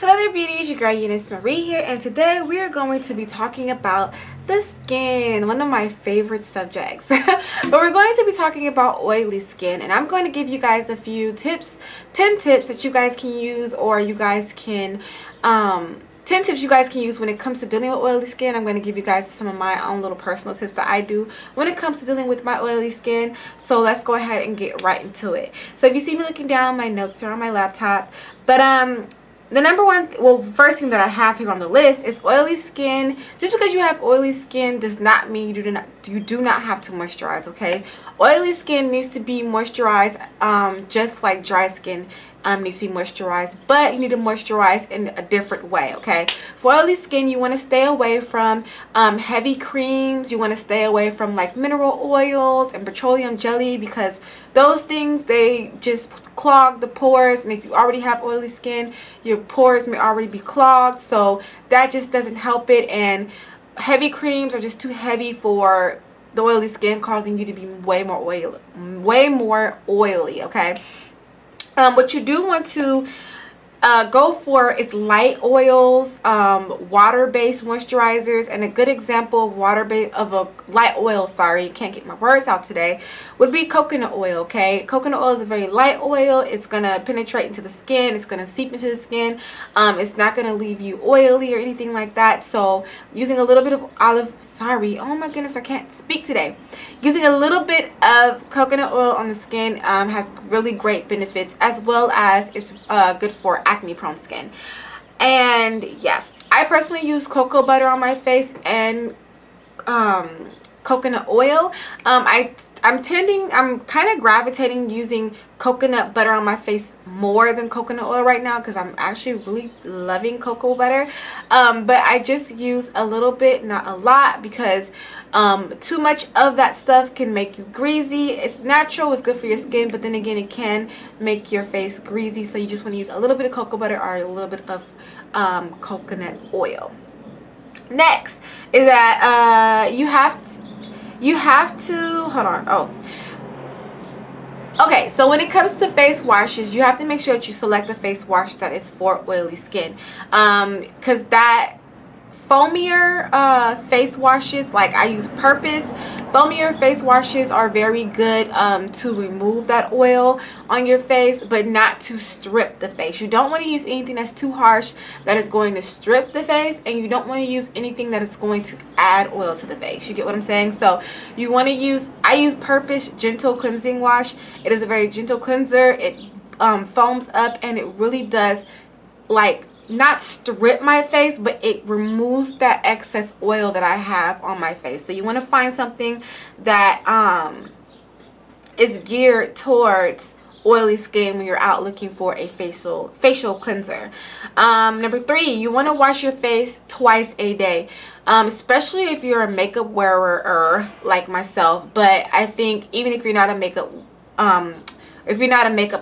Hello there beauties, your girl Eunice Marie here, and today we are going to be talking about the skin, one of my favorite subjects. But we're going to be talking about oily skin, and I'm going to give you guys a few tips, 10 tips that you guys can use, or you guys can 10 tips you guys can use when it comes to dealing with oily skin. I'm going to give you guys some of my own little personal tips that I do when it comes to dealing with my oily skin. So let's go ahead and get right into it. So if you see me looking down, my notes are on my laptop, but the number one, first thing that I have here on the list is oily skin. Just because you have oily skin does not mean you do not have to moisturize, okay? Oily skin needs to be moisturized, just like dry skin needs to be moisturized, but you need to moisturize in a different way, okay? For oily skin, you want to stay away from heavy creams. You want to stay away from like mineral oils and petroleum jelly, because those things, they just clog the pores, and if you already have oily skin, your pores may already be clogged, so that just doesn't help it. And heavy creams are just too heavy for the oily skin, causing you to be way more oily, okay? What you do want to go for is light oils, water-based moisturizers, and a good example of a light oil, can't get my words out today, would be coconut oil, okay? Coconut oil is a very light oil. It's gonna penetrate into the skin, it's gonna seep into the skin, it's not gonna leave you oily or anything like that. So using a little bit of oh my goodness, I can't speak today. Using a little bit of coconut oil on the skin has really great benefits, as well as it's good for acne prone skin. And yeah, I personally use cocoa butter on my face and coconut oil. I'm kind of gravitating using coconut butter on my face more than coconut oil right now, because I'm actually really loving cocoa butter. But I just use a little bit, not a lot, because too much of that stuff can make you greasy. It's natural, it's good for your skin, but then again, it can make your face greasy. So you just want to use a little bit of cocoa butter or a little bit of coconut oil. Next is that you have to hold on. Okay, so when it comes to face washes, you have to make sure that you select a face wash that is for oily skin, because that foamier face washes, like I use Purpose, foamier face washes are very good to remove that oil on your face, but not to strip the face. You don't want to use anything that's too harsh that is going to strip the face, and you don't want to use anything that is going to add oil to the face. You get what I'm saying? So you want to use, I use Purpose Gentle Cleansing Wash. It is a very gentle cleanser. It foams up, and it really does, like, not strip my face, but it removes that excess oil that I have on my face. So you want to find something that is geared towards oily skin when you're out looking for a facial cleanser. Number 3, you want to wash your face twice a day, especially if you're a makeup wearer like myself. But I think even if you're not a makeup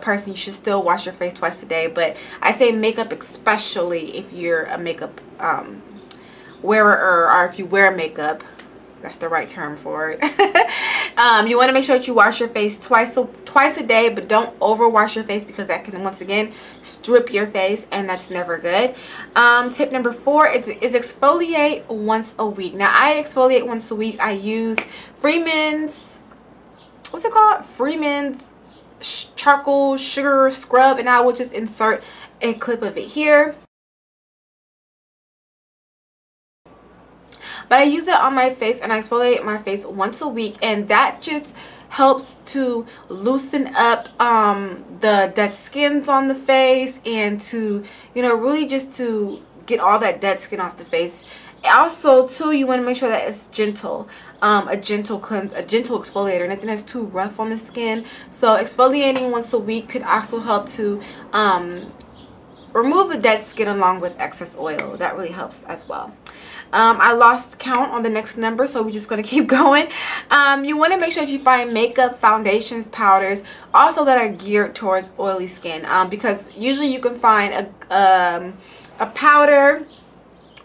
person, you should still wash your face twice a day. But I say makeup, especially if you're a makeup wearer, or if you wear makeup. That's the right term for it. You want to make sure that you wash your face twice a day, but don't overwash your face, because that can once again strip your face, and that's never good. Tip number 4 is exfoliate once a week. Now I exfoliate once a week. I use Freeman's, what's it called? Freeman's charcoal sugar scrub, and I will just insert a clip of it here. But I use it on my face, and I exfoliate my face once a week, and that just helps to loosen up the dead skins on the face, and to, you know, really just to get all that dead skin off the face. Also too, you want to make sure that it's gentle, a gentle exfoliator, nothing that's too rough on the skin. So exfoliating once a week could also help to remove the dead skin along with excess oil. That really helps as well. I lost count on the next number, so we're just going to keep going. You want to make sure that you find makeup, foundations, powders also that are geared towards oily skin, because usually you can find a powder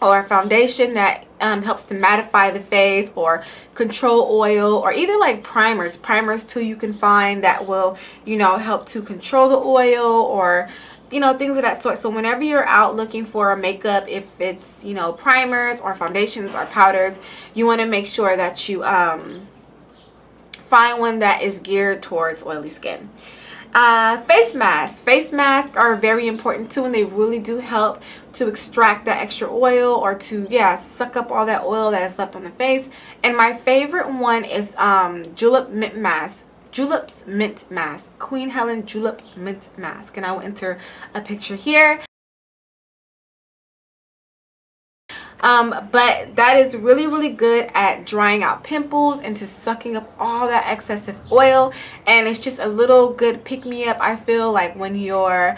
or a foundation that helps to mattify the face or control oil, or either like primers too, you can find that will, you know, help to control the oil, or you know, things of that sort. So whenever you're out looking for a makeup, if it's, you know, primers or foundations or powders, you want to make sure that you find one that is geared towards oily skin. Face masks. Face masks are very important too, and they really do help to extract that extra oil, or to, yeah, suck up all that oil that is left on the face. And my favorite one is Julep Mint Mask. Julep's Mint Mask. Queen Helen Julep Mint Mask. And I will enter a picture here. But that is really, really good at drying out pimples and to sucking up all that excessive oil. And it's just a little good pick-me-up, I feel, like when you're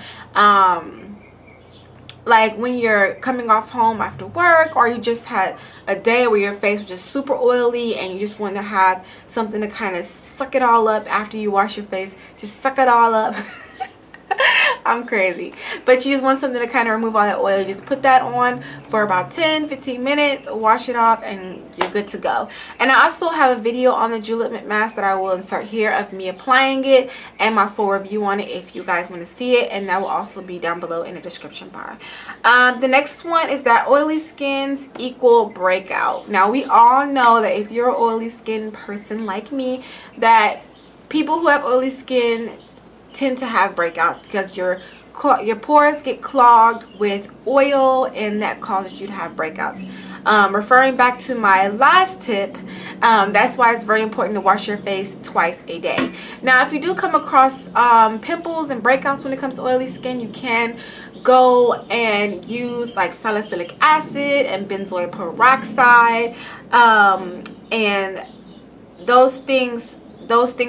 coming off home after work, or you just had a day where your face was just super oily and you just want to have something to kind of suck it all up after you wash your face. Just suck it all up. I'm crazy, but you just want something to kind of remove all that oil. Just put that on for about 10-15 minutes, wash it off, and you're good to go. And I also have a video on the Julep Mint Mask that I will insert here of me applying it and my full review on it if you guys want to see it, and that will also be down below in the description bar. The next one is that oily skins equal breakout. Now, we all know that if you're an oily skin person like me, that people who have oily skin tend to have breakouts because your pores get clogged with oil, and that causes you to have breakouts. Referring back to my last tip, that's why it's very important to wash your face twice a day. Now, if you do come across pimples and breakouts when it comes to oily skin, you can go and use like salicylic acid and benzoyl peroxide, and those things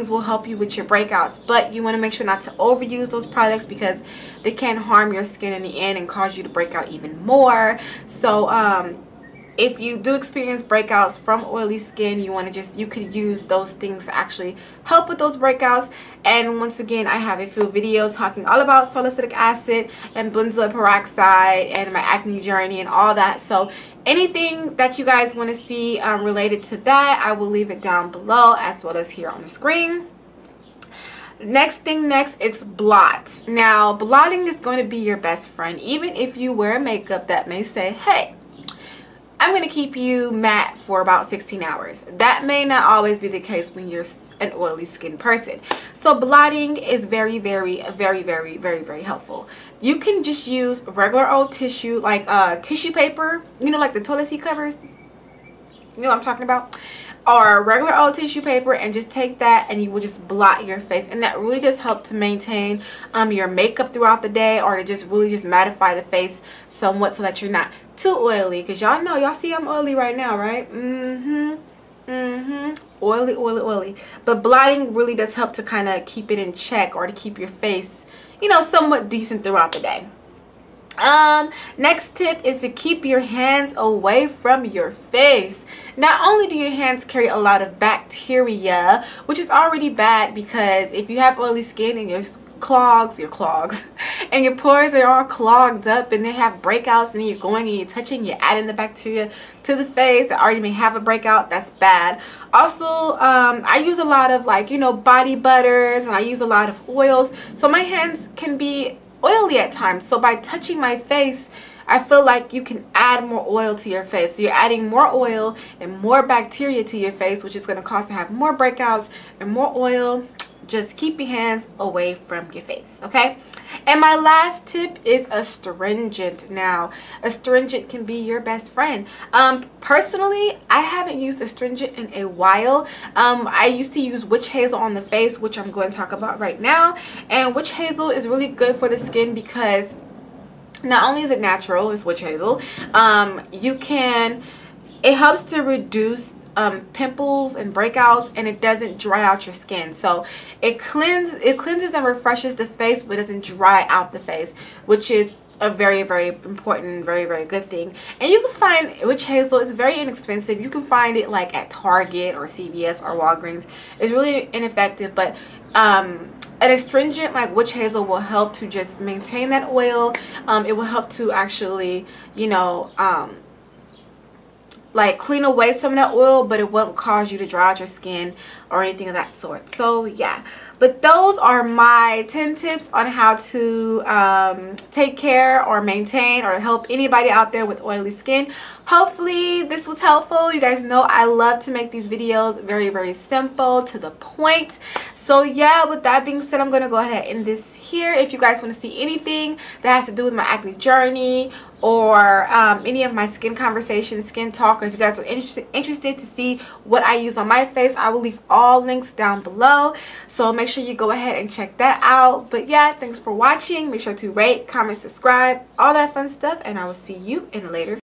will help you with your breakouts, but you want to make sure not to overuse those products because they can harm your skin in the end and cause you to break out even more. So if you do experience breakouts from oily skin, you could use those things to actually help with those breakouts. And once again, I have a few videos talking all about salicylic acid and benzoyl peroxide and my acne journey and all that. So anything that you guys want to see related to that, I will leave it down below as well as here on the screen. Next, it's blot. Now, blotting is going to be your best friend. Even if you wear makeup that may say, hey, I'm going to keep you matte for about 16 hours. That may not always be the case when you're an oily skin person. So blotting is very, very, very, very, very, very helpful. You can just use regular old tissue, like tissue paper, you know, like the toilet seat covers. You know what I'm talking about? Or regular old tissue paper, and just take that and you will just blot your face, and that really does help to maintain your makeup throughout the day, or to just really just mattify the face somewhat so that you're not too oily, because y'all know, y'all see I'm oily right now, right? Oily, oily, oily. But blotting really does help to kind of keep it in check, or to keep your face, you know, somewhat decent throughout the day. Next tip is to keep your hands away from your face. Not only do your hands carry a lot of bacteria, which is already bad, because if you have oily skin and your clogs and your pores are all clogged up and they have breakouts, and you're going and you're touching, you're adding the bacteria to the face that already may have a breakout, that's bad. Also, I use a lot of, like, you know, body butters, and I use a lot of oils, so my hands can be oily at times. So by touching my face, I feel like you can add more oil to your face. So you're adding more oil and more bacteria to your face, which is going to cause to have more breakouts and more oil. Just keep your hands away from your face, okay? And my last tip is astringent. Now, astringent can be your best friend. Personally, I haven't used astringent in a while. I used to use witch hazel on the face, which I'm going to talk about right now. And witch hazel is really good for the skin because not only is it natural, it's witch hazel, it helps to reduce pimples and breakouts, and it doesn't dry out your skin. So it cleanses and refreshes the face, but doesn't dry out the face, which is a very, very important, very, very good thing. And you can find witch hazel, it's very inexpensive. You can find it like at Target or CVS or Walgreens. It's really ineffective, but an astringent like witch hazel will help to just maintain that oil. It will help to actually, you know, like clean away some of that oil, but it won't cause you to dry out your skin or anything of that sort. So yeah, but those are my 10 tips on how to take care or maintain or help anybody out there with oily skin. Hopefully this was helpful. You guys know I love to make these videos very, very simple, to the point. So yeah, with that being said, I'm going to go ahead and end this here. If you guys want to see anything that has to do with my acne journey or any of my skin conversations, skin talk, or if you guys are interested to see what I use on my face, I will leave all links down below. So make sure you go ahead and check that out. But yeah, thanks for watching. Make sure to rate, comment, subscribe, all that fun stuff, and I will see you in a later video.